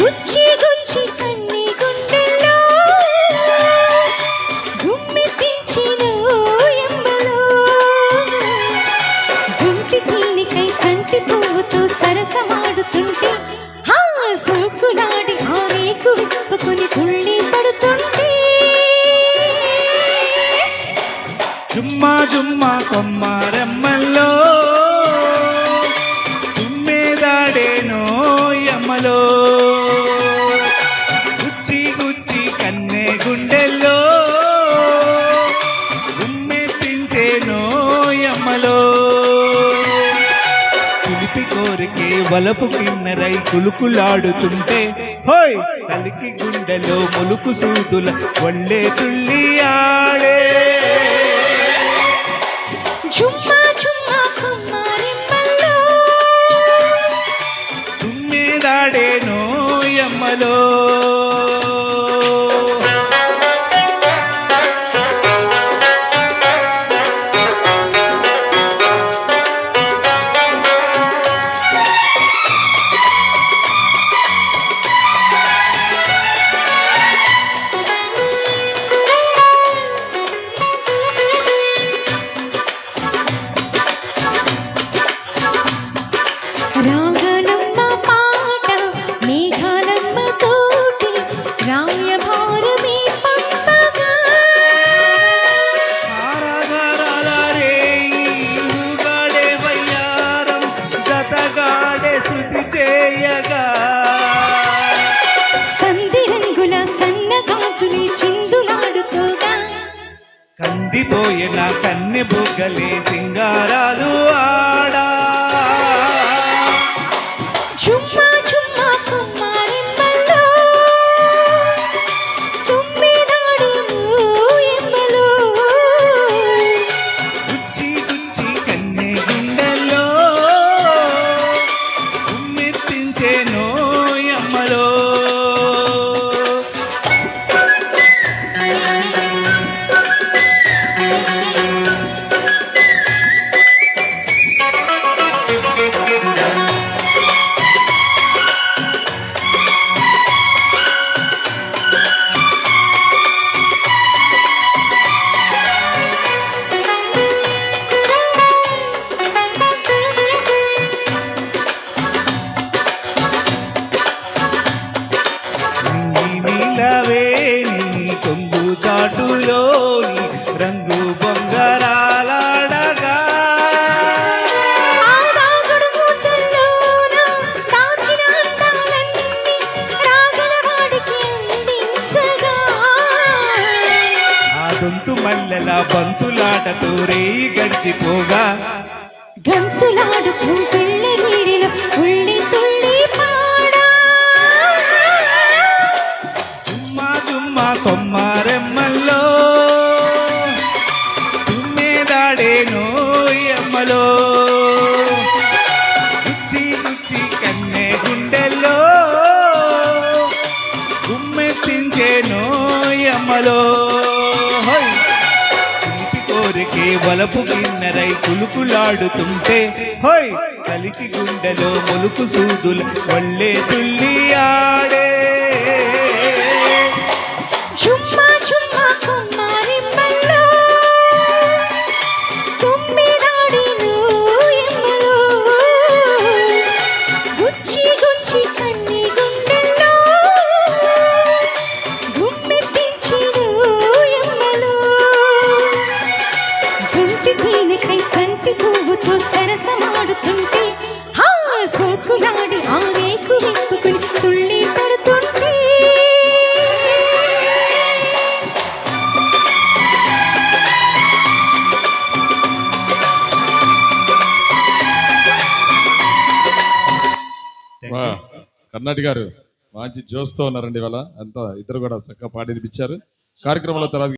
గుచ్చి గుచ్చి కన్ని గుండెల్లో గుమ్మెత్తించెను ఎమ్మలో జంటి తేనెకై చంటి పువ్వుతో సరసమాడుతుంటే సోకులాడి ఆ రేకు విప్పుకొని తుళ్ళి పడుతుంటే జుమ్మా జుమ్మా కొమ్మారెమ్మల్లో తుమ్మెదాడేనో యమ్మలో గుచ్చి గుచ్చి కన్నె గుండెల్లో గుమ్మెత్తించేనో యమ్మలో చిలిపి కోరికే వలపు కిన్నెరై కులుకులాడుతుంటే హోయ్ కలికి గుండెలో ములుకు సూదుల ఒళ్ళే తుళ్ళి ఆడే ఝుమ్మా ఝుమ్మా కొమ్మారెమ్మల్లో తుమ్మెదాడేనో యమ్మలో రాగనమ్మ పాట మేఘాలమ్మ తోటి రాయభారమే పంపగా ఊగాడే వయ్యారం గతగాడే శృతి చేయగా సంధి రంగుల సన్నగాజులే చిందులాడుకోగా కందిపోయిన కన్నె బుగ్గలే సింగారాలు ఆడా ఝుమ్మా ఝుమ్మా కొమ్మారెమ్మల్లో తుమ్మెదాడేనో ఎమ్మలో గుచ్చి గుచ్చి కన్నె గుండెల్లో ఉమ్మెత్తించేనో యమ్మలో నీలవేణి కొంగు చాటులోని రంగు బొంగరాలాడగా ఆ దాగుడు మూతల్లోన దాచిన అందాలన్నీ రాగల వాడికి అందించగా ఆ దొంతు మల్లెల బంతులాటతో రేయి గడిచిపోగా గంతులాడుతూ పిల్ల నీడిలో ఉళ్ళి తుళ్ళి పాడా జుమ్మా జుమ్మా కొమ్మారెమ్మల్లో తుమ్మెదాడేనో యమ్మలో గుచ్చి గుచ్చి కన్నె గుండెల్లో గుమ్మెత్తించేనో యమ్మలో హోయ్ చిలిపి కోరికే వలపు కిన్నెరై కులుకులాడుతుంటే హోయ్ కలికి గుండెలో ములుకు సూదుల ఒళ్ళే తుళ్ళి ఆడే ఝుమ్మా ఝుమ్మా కొమ్మారెమ్మల్లో తుమ్మెదాడేనో ఎమ్మలో గుచ్చి గుచ్చి కన్ని గుండెల్లో గుమ్మెత్తించెను ఎమ్మలో జంటి తేనెకై చంటి పువ్వుతో సరసమాడుతుంటే సోకులాడి ఆ రేకు విప్పుకుని తుళ్ళి పడుతుంటే కర్ణాటి గారు మంచి జోస్తో ఉన్నారండి ఇవాళ అంతా ఇద్దరు కూడా చక్కగా పాడి ఇచ్చారు కార్యక్రమంలో తర్వాత